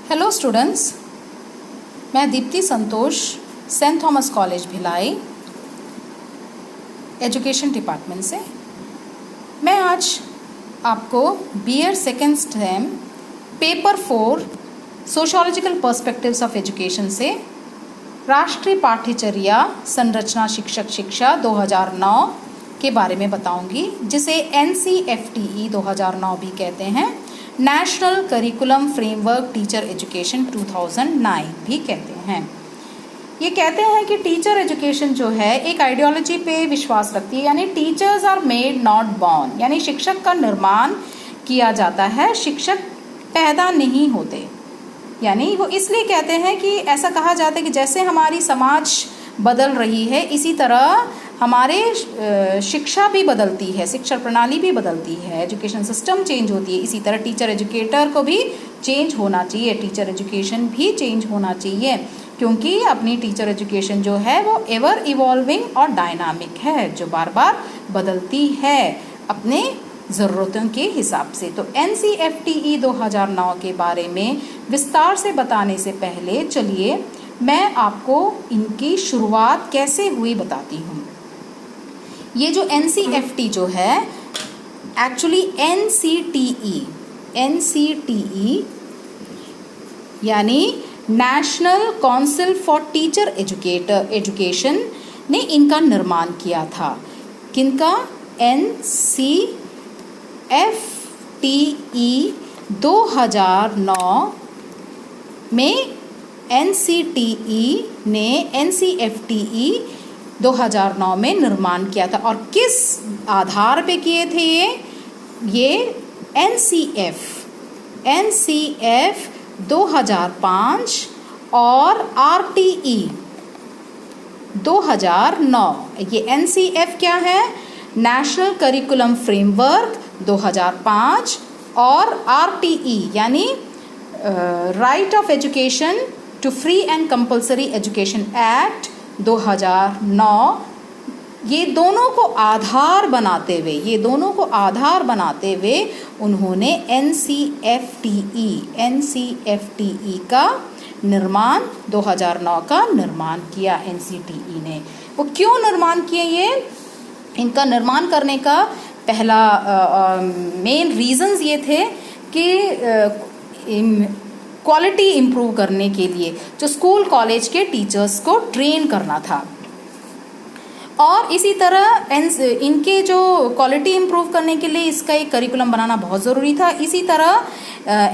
Hello students, मैं Deepti Santosh saint Thomas college Bhilai education department से। मैं आज आपको BEd second sem paper 4 sociological perspectives of education से राष्ट्रीय पाठ्यचर्या संरचना शिक्षक शिक्षा 2009 के बारे में बताऊंगी, जिसे NCFTE 2009 भी कहते हैं, national curriculum framework teacher education 2009 भी कहते हैं। ये कहते हैं कि टीचर एजुकेशन जो है एक आइडियोलॉजी पे विश्वास रखती है, यानी teachers are made not born, यानी शिक्षक का निर्माण किया जाता है, शिक्षक पैदा नहीं होते। यानी वो इसलिए कहते हैं कि ऐसा कहा जाता है कि जैसे हमारी समाज बदल रही है, इसी तरह हमारे शिक्षा भी बदलती है, शिक्षा प्रणाली भी बदलती है, एजुकेशन सिस्टम चेंज होती है, इसी तरह टीचर एजुकेटर को भी चेंज होना चाहिए, टीचर एजुकेशन भी चेंज होना चाहिए, क्योंकि अपनी टीचर एजुकेशन जो है वो एवर इवॉल्विंग और डायनामिक है, जो बार बार बदलती है अपने ज़रूरतों के हिसाब से। तो NCFTE 2009 के बारे में विस्तार से बताने से पहले चलिए मैं आपको इनकी शुरुआत कैसे हुई बताती हूँ। ये जो NCFT जो है एक्चुअली NCTE यानी national council for teacher education ने इनका निर्माण किया था। किनका? NCFTE 2009 में NCFTE 2009 में निर्माण किया था। और किस आधार पे किए थे ये NCF 2005 और RTE 2009। ये NCF क्या है? नेशनल करिकुलम फ्रेमवर्क 2005 और RTE यानी right of education to free and compulsory education act 2009। ये दोनों को आधार बनाते हुए उन्होंने NCFTE का निर्माण 2009 का निर्माण किया। NCTE ने वो क्यों निर्माण किए? ये इनका निर्माण करने का पहला मेन रीजंस ये थे कि क्वालिटी इम्प्रूव करने के लिए जो स्कूल कॉलेज के टीचर्स को ट्रेन करना था, और इसी तरह इनके जो क्वालिटी इम्प्रूव करने के लिए इसका एक करिकुलम बनाना बहुत ज़रूरी था। इसी तरह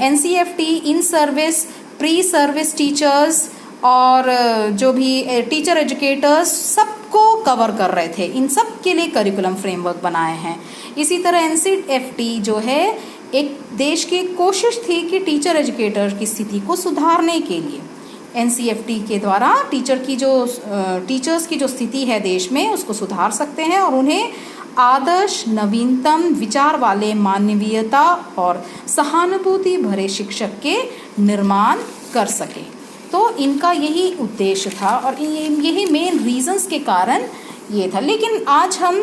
NCFT in service, pre service teachers और जो भी टीचर एजुकेटर्स सबको कवर कर रहे थे, इन सब के लिए करिकुलम फ्रेमवर्क बनाए हैं। इसी तरह NCFT जो है एक देश की कोशिश थी कि टीचर एजुकेटर की स्थिति को सुधारने के लिए NCFT के द्वारा टीचर्स की जो स्थिति है देश में उसको सुधार सकते हैं और उन्हें आदर्श नवीनतम विचार वाले मानवीयता और सहानुभूति भरे शिक्षक के निर्माण कर सके। तो इनका यही उद्देश्य था और यही मेन रीजंस के कारण ये था। लेकिन आज हम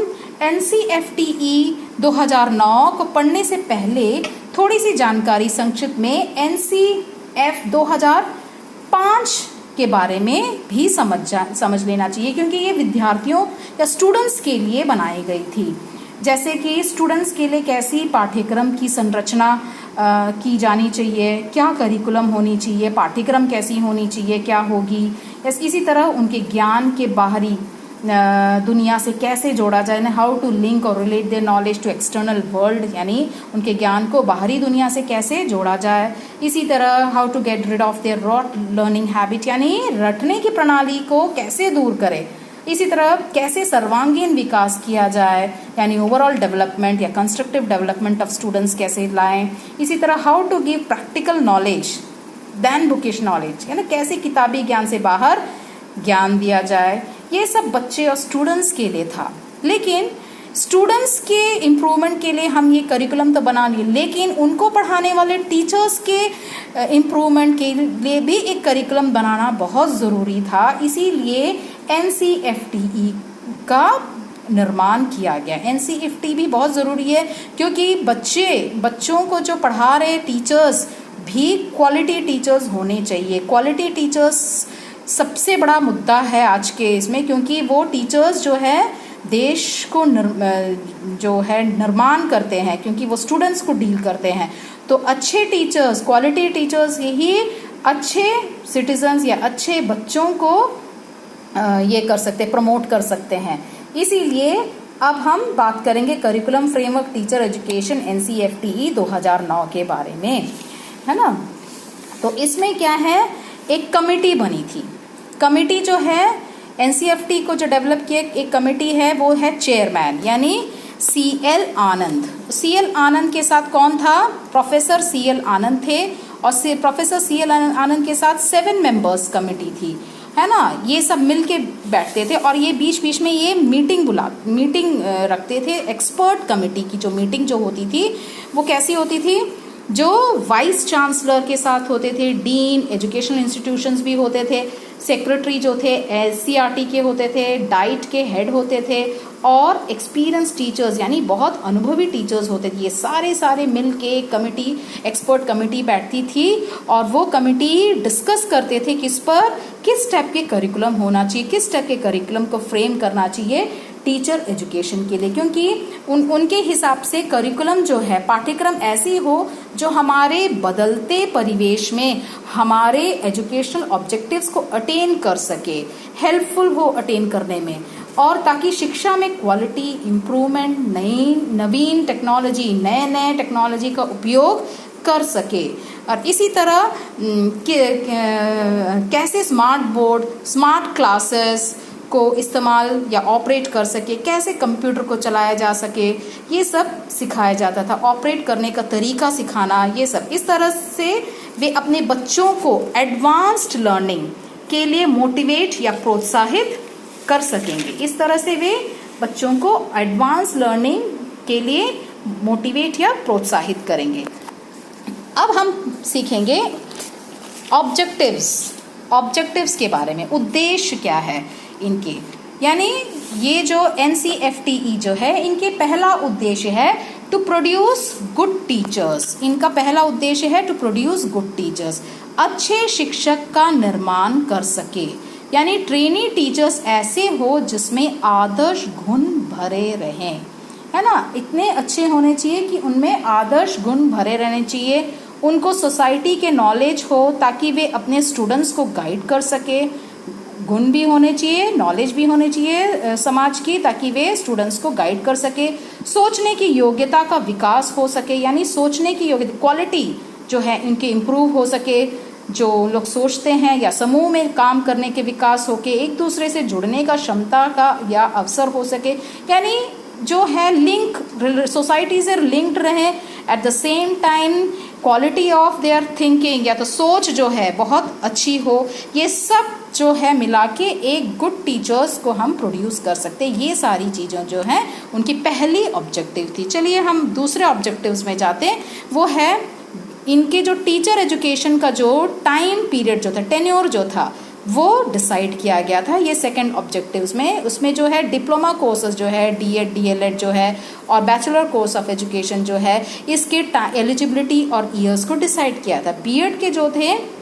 NCFTE 2009 को पढ़ने से पहले थोड़ी सी जानकारी संक्षिप्त में NCF 2005 के बारे में भी समझ लेना चाहिए, क्योंकि ये विद्यार्थियों या स्टूडेंट्स के लिए बनाई गई थी। जैसे कि स्टूडेंट्स के लिए कैसी पाठ्यक्रम की संरचना की जानी चाहिए, क्या करिकुलम होनी चाहिए, पाठ्यक्रम कैसी होनी चाहिए, क्या होगी, इसी तरह उनके ज्ञान के बाहरी दुनिया से कैसे जोड़ा जाए, हाउ टू लिंक और relate their knowledge to external world, यानी उनके ज्ञान को बाहरी दुनिया से कैसे जोड़ा जाए। इसी तरह how to get rid of their rote learning habit, यानी रटने की प्रणाली को कैसे दूर करें। इसी तरह कैसे सर्वांगीण विकास किया जाए, यानी ओवरऑल डेवलपमेंट या कंस्ट्रक्टिव डेवलपमेंट ऑफ स्टूडेंट्स कैसे लाएं। इसी तरह how to give practical knowledge then bookish knowledge, यानी कैसे किताबी ज्ञान से बाहर ज्ञान दिया जाए। ये सब बच्चे और स्टूडेंट्स के लिए था। लेकिन स्टूडेंट्स के इम्प्रूवमेंट के लिए हम ये करिकुलम तो बना लिए, लेकिन उनको पढ़ाने वाले टीचर्स के इम्प्रूवमेंट के लिए भी एक करिकुलम बनाना बहुत ज़रूरी था। इसीलिए NCFTE का निर्माण किया गया। NCFT भी बहुत ज़रूरी है, क्योंकि बच्चों को जो पढ़ा रहे टीचर्स भी क्वालिटी टीचर्स होने चाहिए। क्वालिटी टीचर्स सबसे बड़ा मुद्दा है आज के इसमें, क्योंकि वो टीचर्स जो है देश को जो है निर्माण करते हैं, क्योंकि वो स्टूडेंट्स को डील करते हैं। तो अच्छे टीचर्स, क्वालिटी टीचर्स ही अच्छे सिटीजन्स या अच्छे बच्चों को ये कर सकते, प्रमोट कर सकते हैं। इसीलिए अब हम बात करेंगे curriculum framework teacher education NCFTE 2009 के बारे में, है ना। तो इसमें क्या है, एक कमेटी बनी थी। कमेटी जो है NCFT को जो डेवलप किया, एक कमेटी है, वो है चेयरमैन यानी CL आनंद। CL आनंद के साथ कौन था, प्रोफेसर CL आनंद थे, और प्रोफेसर CL आनंद के साथ 7 मेंबर्स कमेटी थी, है ना। ये सब मिल के बैठते थे और ये बीच बीच में ये मीटिंग रखते थे। एक्सपर्ट कमेटी की जो मीटिंग जो होती थी वो कैसी होती थी, जो वाइस चांसलर के साथ होते थे, डीन, एजुकेशनल इंस्टीट्यूशंस भी होते थे, सेक्रेटरी जो थे SCRT के होते थे, डाइट के हेड होते थे, और एक्सपीरियंस टीचर्स यानी बहुत अनुभवी टीचर्स होते थे। ये सारे मिल के कमेटी, एक्सपर्ट कमेटी बैठती थी और वो कमेटी डिस्कस करते थे किस टाइप के करिकुलम होना चाहिए, किस टाइप के करिकुलम को फ्रेम करना चाहिए टीचर एजुकेशन के लिए, क्योंकि उनके हिसाब से करिकुलम जो है, पाठ्यक्रम ऐसी हो जो हमारे बदलते परिवेश में हमारे एजुकेशनल ऑब्जेक्टिव्स को अटेन कर सके, हेल्पफुल हो अटेन करने में, और ताकि शिक्षा में क्वालिटी इम्प्रूवमेंट, नवीन टेक्नोलॉजी, नए टेक्नोलॉजी का उपयोग कर सके। और इसी तरह कैसे स्मार्ट बोर्ड, स्मार्ट क्लासेस को इस्तेमाल या ऑपरेट कर सके, कैसे कंप्यूटर को चलाया जा सके, ये सब सिखाया जाता था। ऑपरेट करने का तरीका सिखाना, ये सब इस तरह से वे अपने बच्चों को एडवांस्ड लर्निंग के लिए मोटिवेट या प्रोत्साहित कर सकेंगे। इस तरह से वे बच्चों को एडवांस लर्निंग के लिए मोटिवेट या प्रोत्साहित करेंगे। अब हम सीखेंगे ऑब्जेक्टिव्स के बारे में। उद्देश्य क्या है इनके, यानी ये जो NCFTE जो है, इनके पहला उद्देश्य है टू प्रोड्यूस गुड टीचर्स। इनका पहला उद्देश्य है टू प्रोड्यूस गुड टीचर्स, अच्छे शिक्षक का निर्माण कर सके, यानी ट्रेनी टीचर्स ऐसे हो जिसमें आदर्श गुण भरे रहें, है ना। इतने अच्छे होने चाहिए कि उनमें आदर्श गुण भरे रहने चाहिए, उनको सोसाइटी के नॉलेज हो ताकि वे अपने स्टूडेंट्स को गाइड कर सके, गुण भी होने चाहिए, नॉलेज भी होने चाहिए समाज की, ताकि वे स्टूडेंट्स को गाइड कर सके, सोचने की योग्यता का विकास हो सके, यानी सोचने की योग्यता, क्वालिटी जो है इनके इम्प्रूव हो सके, जो लोग सोचते हैं या समूह में काम करने के विकास हो के, एक दूसरे से जुड़ने का क्षमता का या अवसर हो सके, यानी जो है लिंक सोसाइटी से लिंक्ड रहे, at the same time quality of their thinking या तो सोच जो है बहुत अच्छी हो। ये सब जो है मिला के एक गुड टीचर्स को हम प्रोड्यूस कर सकते हैं। ये सारी चीज़ें जो हैं उनकी पहली ऑब्जेक्टिव थी। चलिए हम दूसरे ऑब्जेक्टिव्स में जाते हैं। वो है इनके जो टीचर एजुकेशन का जो टाइम पीरियड जो था, टेन्योर जो था, वो डिसाइड किया गया था। ये सेकंड ऑब्जेक्टिव्स में, उसमें जो है डिप्लोमा कोर्सेज जो है, D.Ed D.LED जो है, और बैचलर कोर्स ऑफ एजुकेशन जो है, इसके एलिजिबिलिटी और ईयर्स को डिसाइड किया था। B.Ed के जो थे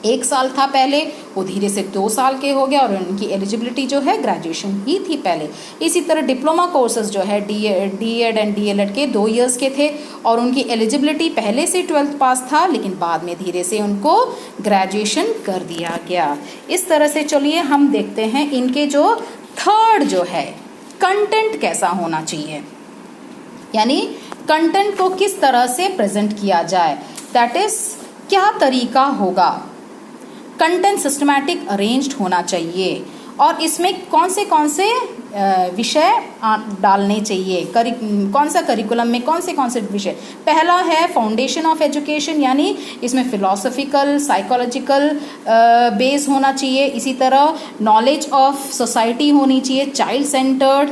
1 साल था पहले, वो धीरे से 2 साल के हो गया, और उनकी एलिजिबिलिटी जो है ग्रेजुएशन ही थी पहले। इसी तरह डिप्लोमा कोर्सेज जो है D.Ed एंड D.LED के 2 इयर्स के थे, और उनकी एलिजिबिलिटी पहले से 12th पास था, लेकिन बाद में धीरे से उनको ग्रेजुएशन कर दिया गया। इस तरह से चलिए हम देखते हैं इनके जो थर्ड जो है कंटेंट कैसा होना चाहिए, यानी कंटेंट को किस तरह से प्रेजेंट किया जाए, दैट इज क्या तरीका होगा। कंटेंट सिस्टमैटिक अरेंज्ड होना चाहिए, और इसमें कौन से विषय डालने चाहिए, कौन सा करिकुलम में कौन से विषय। पहला है फाउंडेशन ऑफ एजुकेशन, यानी इसमें फिलोसफिकल, साइकोलॉजिकल बेस होना चाहिए। इसी तरह नॉलेज ऑफ सोसाइटी होनी चाहिए, चाइल्ड सेंटर्ड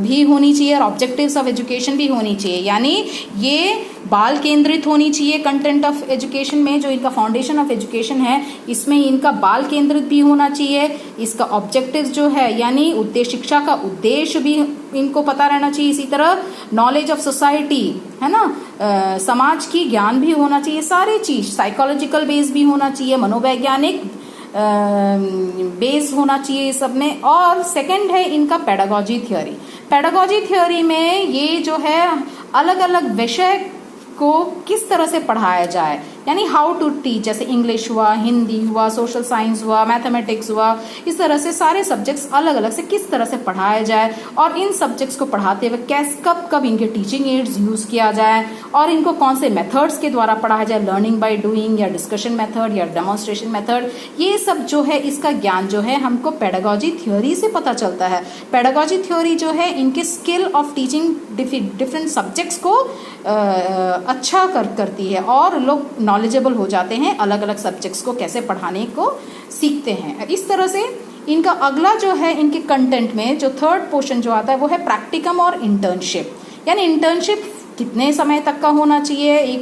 भी होनी चाहिए, और ऑब्जेक्टिव्स ऑफ एजुकेशन भी होनी चाहिए। यानी ये बाल केंद्रित होनी चाहिए कंटेंट ऑफ एजुकेशन में, जो इनका फाउंडेशन ऑफ एजुकेशन है इसमें इनका बाल केंद्रित भी होना चाहिए। इसका ऑब्जेक्टिव जो है यानी उद्देश्य, शिक्षा का उद्देश्य भी इनको पता रहना चाहिए। इसी तरह नॉलेज ऑफ सोसाइटी है ना, समाज की ज्ञान भी होना चाहिए, सारी चीज साइकोलॉजिकल बेस भी होना चाहिए, मनोवैज्ञानिक बेस होना चाहिए सब में। और सेकंड है इनका पेडागॉजी थ्योरी। पेडागॉजी थ्योरी में ये जो है अलग अलग विषय को किस तरह से पढ़ाया जाए, यानी हाउ टू टीच, जैसे इंग्लिश हुआ, हिंदी हुआ, सोशल साइंस हुआ, मैथमेटिक्स हुआ, इस तरह से सारे सब्जेक्ट्स अलग अलग से किस तरह से पढ़ाया जाए और इन सब्जेक्ट्स को पढ़ाते हुए कब कब इनके टीचिंग एड्स यूज किया जाए और इनको कौन से मेथड्स के द्वारा पढ़ाया जाए, लर्निंग बाय डूइंग या डिस्कशन मेथड या डेमोन्स्ट्रेशन मेथड, ये सब जो है इसका ज्ञान जो है हमको पेडागॉजी थ्योरी से पता चलता है। पेडागॉजी थ्योरी जो है इनके skill of teaching different subjects को अच्छा करती है और लोग नॉलेजेबल हो जाते हैं, अलग अलग सब्जेक्ट्स को कैसे पढ़ाने को सीखते हैं। इस तरह से इनका अगला जो है इनके कंटेंट में जो थर्ड पोर्शन जो आता है वो है प्रैक्टिकम और इंटर्नशिप। यानी इंटर्नशिप कितने समय तक का होना चाहिए,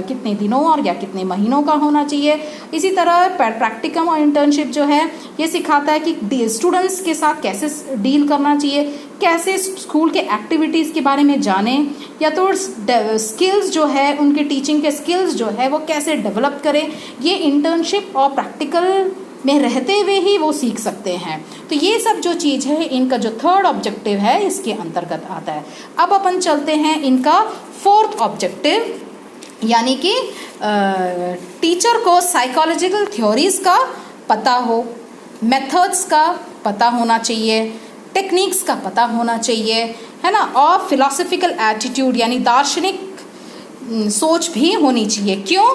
कितने दिनों और या कितने महीनों का होना चाहिए। इसी तरह प्रैक्टिकम और इंटर्नशिप जो है ये सिखाता है कि स्टूडेंट्स के साथ कैसे डील करना चाहिए, कैसे स्कूल के एक्टिविटीज़ के बारे में जानें, या तो स्किल्स जो है उनके टीचिंग के स्किल्स जो है वो कैसे डेवलप करें। ये इंटर्नशिप और प्रैक्टिकल में रहते हुए ही वो सीख सकते हैं। तो ये सब जो चीज़ है इनका जो थर्ड ऑब्जेक्टिव है इसके अंतर्गत आता है। अब अपन चलते हैं इनका फोर्थ ऑब्जेक्टिव, यानी कि टीचर को साइकोलॉजिकल थ्योरीज का पता हो, मेथड्स का पता होना चाहिए, टेक्निक्स का पता होना चाहिए, है ना, और फिलॉसफिकल एटीट्यूड यानी दार्शनिक सोच भी होनी चाहिए। क्यों?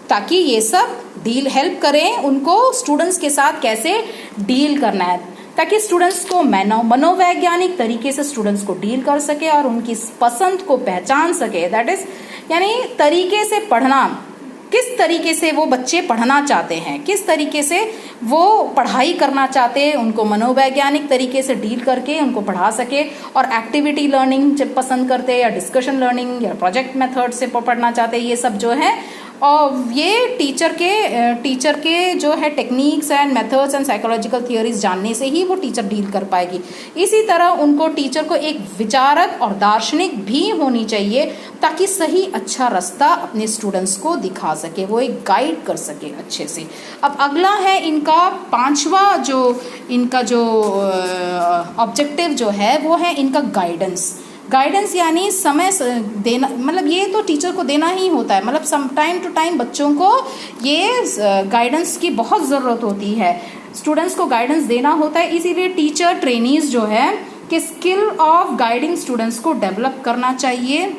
ताकि ये सब हेल्प करें उनको स्टूडेंट्स के साथ कैसे डील करना है, ताकि स्टूडेंट्स को मनोवैज्ञानिक तरीके से स्टूडेंट्स को डील कर सके और उनकी पसंद को पहचान सके। दैट इज यानी तरीके से पढ़ना, किस तरीके से वो बच्चे पढ़ना चाहते हैं, किस तरीके से वो पढ़ाई करना चाहते हैं, उनको मनोवैज्ञानिक तरीके से डील करके उनको पढ़ा सके। और एक्टिविटी लर्निंग जब पसंद करते हैं या डिस्कशन लर्निंग या प्रोजेक्ट मेथड से पढ़ना चाहते हैं, ये सब जो है और ये टीचर के जो है techniques and methods and psychological theories जानने से ही वो टीचर डील कर पाएगी। इसी तरह उनको टीचर को एक विचारक और दार्शनिक भी होनी चाहिए ताकि सही अच्छा रास्ता अपने स्टूडेंट्स को दिखा सके, वो एक गाइड कर सके अच्छे से। अब अगला है इनका पांचवा जो इनका जो ऑब्जेक्टिव जो है वो है इनका गाइडेंस यानी समय देना, मतलब ये तो टीचर को देना ही होता है, मतलब सम टाइम टू टाइम बच्चों को ये गाइडेंस की बहुत ज़रूरत होती है, स्टूडेंट्स को गाइडेंस देना होता है। इसीलिए टीचर ट्रेनीज जो है कि स्किल ऑफ गाइडिंग स्टूडेंट्स को डेवलप करना चाहिए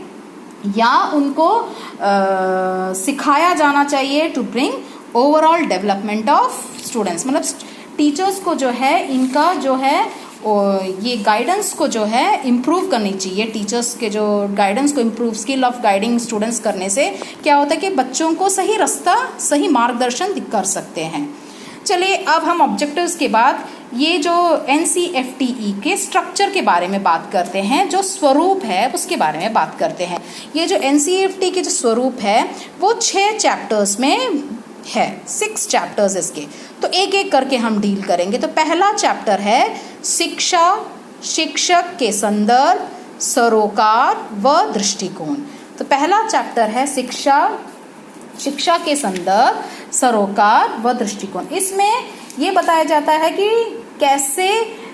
या उनको सिखाया जाना चाहिए to bring overall development of students. मतलब टीचर्स को जो है इनका जो है ये गाइडेंस को जो है इम्प्रूव करनी चाहिए। टीचर्स के जो गाइडेंस को improve, skill of guiding students करने से क्या होता है कि बच्चों को सही रास्ता, सही मार्गदर्शन कर सकते हैं। चलिए अब हम ऑब्जेक्टिव्स के बाद ये जो NCFTE के स्ट्रक्चर के बारे में बात करते हैं, जो स्वरूप है उसके बारे में बात करते हैं। ये जो NCFTE के जो स्वरूप है वो 6 चैप्टर्स में है, 6 चैप्टर्स इसके, तो एक एक करके हम डील करेंगे। तो पहला चैप्टर है शिक्षा, शिक्षक के संदर्भ, सरोकार व दृष्टिकोण। तो पहला चैप्टर है शिक्षा, शिक्षा के संदर्भ, सरोकार व दृष्टिकोण। इसमें ये बताया जाता है कि कैसे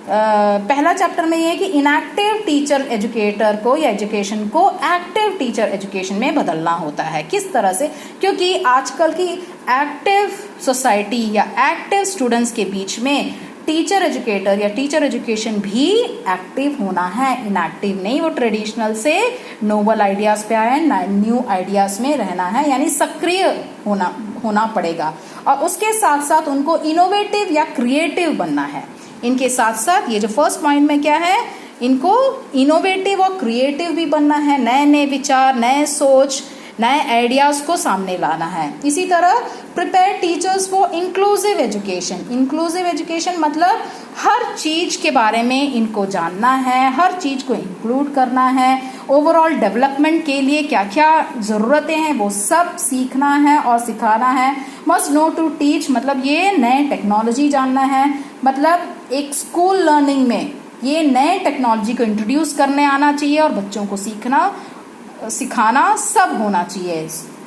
पहला चैप्टर में ये है कि इनएक्टिव टीचर एजुकेटर को या एजुकेशन को एक्टिव टीचर एजुकेशन में बदलना होता है। किस तरह से? क्योंकि आजकल की एक्टिव सोसाइटी या एक्टिव स्टूडेंट्स के बीच में टीचर एजुकेटर या टीचर एजुकेशन भी एक्टिव होना है, इनएक्टिव नहीं। वो ट्रेडिशनल से नोबल आइडियाज़ पे आए, न्यू आइडियाज़ में रहना है, यानी सक्रिय होना पड़ेगा। और उसके साथ साथ उनको इनोवेटिव या क्रिएटिव बनना है। इनके साथ साथ ये जो फर्स्ट पॉइंट में क्या है, इनको इनोवेटिव और क्रिएटिव भी बनना है, नए नए विचार, नए सोच, नए आइडियाज़ को सामने लाना है। इसी तरह prepare teachers for inclusive education. Inclusive education मतलब हर चीज़ के बारे में इनको जानना है, हर चीज़ को इंक्लूड करना है, ओवरऑल डेवलपमेंट के लिए क्या क्या ज़रूरतें हैं वो सब सीखना है और सिखाना है। मस्ट नो टू टीच मतलब ये नए टेक्नोलॉजी जानना है, मतलब एक स्कूल लर्निंग में ये नए टेक्नोलॉजी को इंट्रोड्यूस करने आना चाहिए और बच्चों को सिखाना सब होना चाहिए,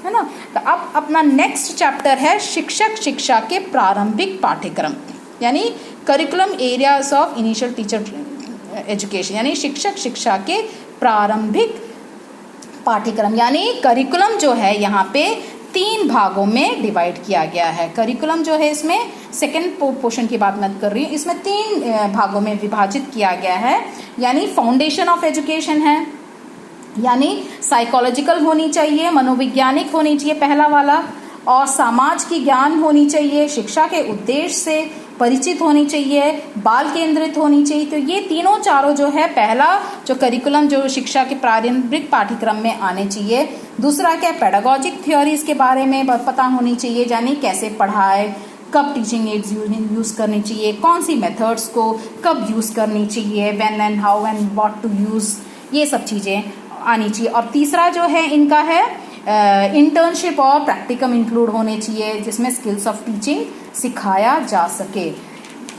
है ना। तो अब अपना नेक्स्ट चैप्टर है शिक्षक शिक्षा के प्रारंभिक पाठ्यक्रम, यानी curriculum areas of initial teacher education, यानी शिक्षक शिक्षा के प्रारंभिक पाठ्यक्रम। यानी करिकुलम जो है यहाँ पे 3 भागों में डिवाइड किया गया है। करिकुलम जो है इसमें सेकेंड पोर्शन की बात मैं कर रही हूँ, इसमें 3 भागों में विभाजित किया गया है। यानी फाउंडेशन ऑफ एजुकेशन है, यानी साइकोलॉजिकल होनी चाहिए, मनोवैज्ञानिक होनी चाहिए पहला वाला, और समाज की ज्ञान होनी चाहिए, शिक्षा के उद्देश्य से परिचित होनी चाहिए, बाल केंद्रित होनी चाहिए। तो ये तीनों चारों जो है पहला जो करिकुलम जो शिक्षा के प्रारंभिक पाठ्यक्रम में आने चाहिए। दूसरा क्या, पेडागॉजिक थ्योरीज के बारे में पता होनी चाहिए, यानी कैसे पढ़ाए, कब टीचिंग एड्स यूज़ करनी चाहिए, कौन सी मेथड्स को कब यूज़ करनी चाहिए, when and how and what to use, ये सब चीज़ें आनी चाहिए। और तीसरा जो है इनका है इंटर्नशिप और प्रैक्टिकम इंक्लूड होने चाहिए, जिसमें स्किल्स ऑफ टीचिंग सिखाया जा सके।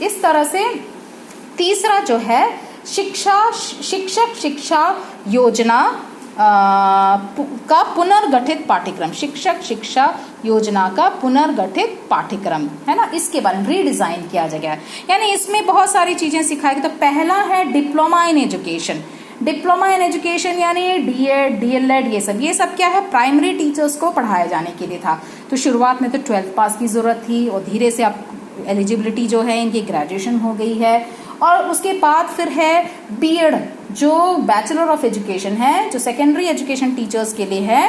इस तरह से तीसरा जो है शिक्षक शिक्षा योजना का पुनर्गठित पाठ्यक्रम, शिक्षक शिक्षा योजना का पुनर्गठित पाठ्यक्रम, है ना, इसके बारे में रीडिजाइन किया जाएगा। यानी इसमें बहुत सारी चीजें सिखाएगी। तो पहला है diploma in education. Diploma in education यानी डीएड, डीएलएड, ये सब क्या है, प्राइमरी टीचर्स को पढ़ाए जाने के लिए था। तो शुरुआत में तो 12th पास की ज़रूरत थी और धीरे से अब एलिजिबिलिटी जो है इनकी ग्रेजुएशन हो गई है। और उसके बाद फिर है बीएड, जो बैचलर ऑफ एजुकेशन है, जो सेकेंडरी एजुकेशन टीचर्स के लिए है,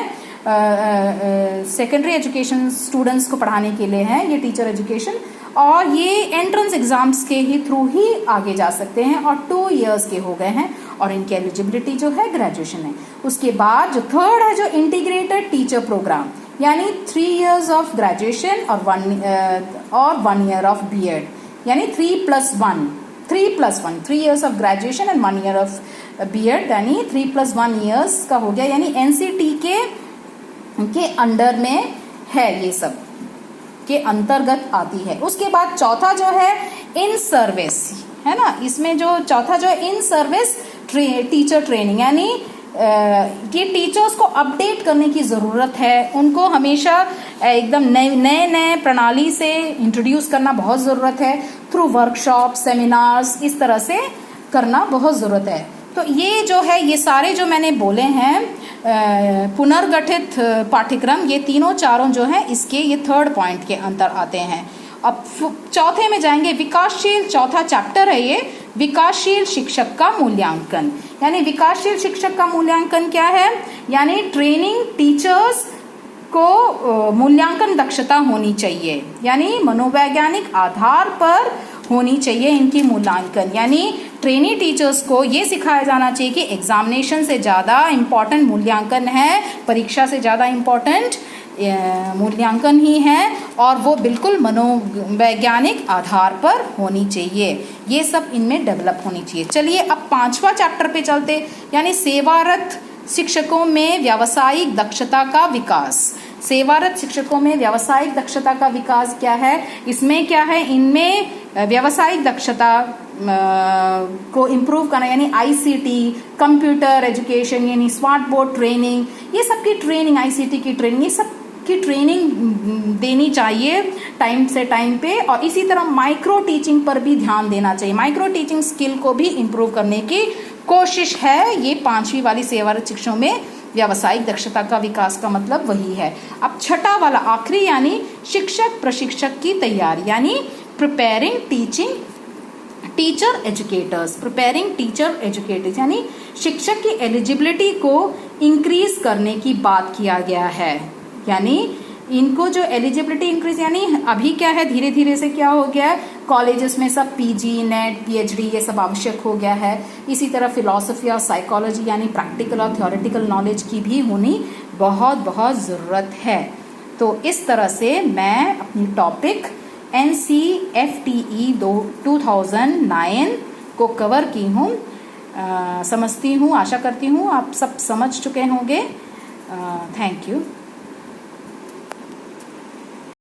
सेकेंडरी एजुकेशन स्टूडेंट्स को पढ़ाने के लिए है ये टीचर एजुकेशन। और ये एंट्रेंस एग्जाम्स के ही थ्रू ही आगे जा सकते हैं और 2 years के हो गए हैं और इनकी एलिजिबिलिटी जो है ग्रेजुएशन है। उसके बाद जो थर्ड है जो इंटीग्रेटेड टीचर प्रोग्राम, यानी 3 years ऑफ ग्रेजुएशन और 1 year ऑफ बीएड, यानी 3+1, 3 years of graduation and 1 year of BEd, यानी 3+1 years का हो गया। यानी एनसीटी के अंडर में है, ये सब के अंतर्गत आती है। उसके बाद चौथा जो है इन सर्विस, है ना, इसमें जो चौथा जो है इन सर्विस टीचर ट्रेनिंग, यानी ये टीचर्स को अपडेट करने की ज़रूरत है, उनको हमेशा एकदम नए प्रणाली से इंट्रोड्यूस करना बहुत ज़रूरत है, थ्रू वर्कशॉप, सेमिनार्स, इस तरह से करना बहुत ज़रूरत है। तो ये जो है ये सारे जो मैंने बोले हैं पुनर्गठित पाठ्यक्रम, ये तीनों चारों जो हैं इसके ये 3rd पॉइंट के अंतर आते हैं। अब चौथे में जाएंगे, विकासशील, चौथा चैप्टर है ये, विकासशील शिक्षक का मूल्यांकन। यानी विकासशील शिक्षक का मूल्यांकन क्या है, यानी ट्रेनिंग टीचर्स को मूल्यांकन दक्षता होनी चाहिए, यानी मनोवैज्ञानिक आधार पर होनी चाहिए इनकी मूल्यांकन। यानी ट्रेनी टीचर्स को ये सिखाया जाना चाहिए कि एग्जामिनेशन से ज़्यादा इम्पॉर्टेंट मूल्यांकन है, परीक्षा से ज़्यादा इम्पॉर्टेंट मूल्यांकन ही है, और वो बिल्कुल मनोवैज्ञानिक आधार पर होनी चाहिए। ये सब इनमें डेवलप होनी चाहिए। चलिए अब 5वां चैप्टर पे चलते, यानी सेवारत शिक्षकों में व्यावसायिक दक्षता का विकास। सेवारत शिक्षकों में व्यावसायिक दक्षता का विकास क्या है, इसमें क्या है, इनमें व्यावसायिक दक्षता को इम्प्रूव करना, यानी आईसीटी, कंप्यूटर एजुकेशन, यानी स्मार्ट बोर्ड ट्रेनिंग, ये सब की ट्रेनिंग, आईसीटी की ट्रेनिंग, ये सब की ट्रेनिंग देनी चाहिए टाइम से टाइम पे। और इसी तरह माइक्रो टीचिंग पर भी ध्यान देना चाहिए, माइक्रो टीचिंग स्किल को भी इम्प्रूव करने की कोशिश है। ये 5वीं वाली सेवारत शिक्षकों में व्यावसायिक दक्षता का विकास का मतलब वही है। अब छठा वाला आखिरी, यानी शिक्षक प्रशिक्षक की तैयारी, यानी preparing teacher educators, preparing teacher educators, यानी शिक्षक की एलिजिबिलिटी को इंक्रीज करने की बात किया गया है। यानी इनको जो एलिजिबिलिटी इंक्रीज, यानी अभी क्या है, धीरे धीरे से क्या हो गया है, कॉलेजेस में सब पीजी, नेट, पीएचडी ये सब आवश्यक हो गया है। इसी तरह फिलॉसफी और साइकोलॉजी यानी प्रैक्टिकल और थ्योरेटिकल नॉलेज की भी होनी बहुत बहुत ज़रूरत है। तो इस तरह से मैं अपनी टॉपिक NCFTE 2009 को कवर की हूँ, समझती हूँ, आशा करती हूँ आप सब समझ चुके होंगे। Thank you.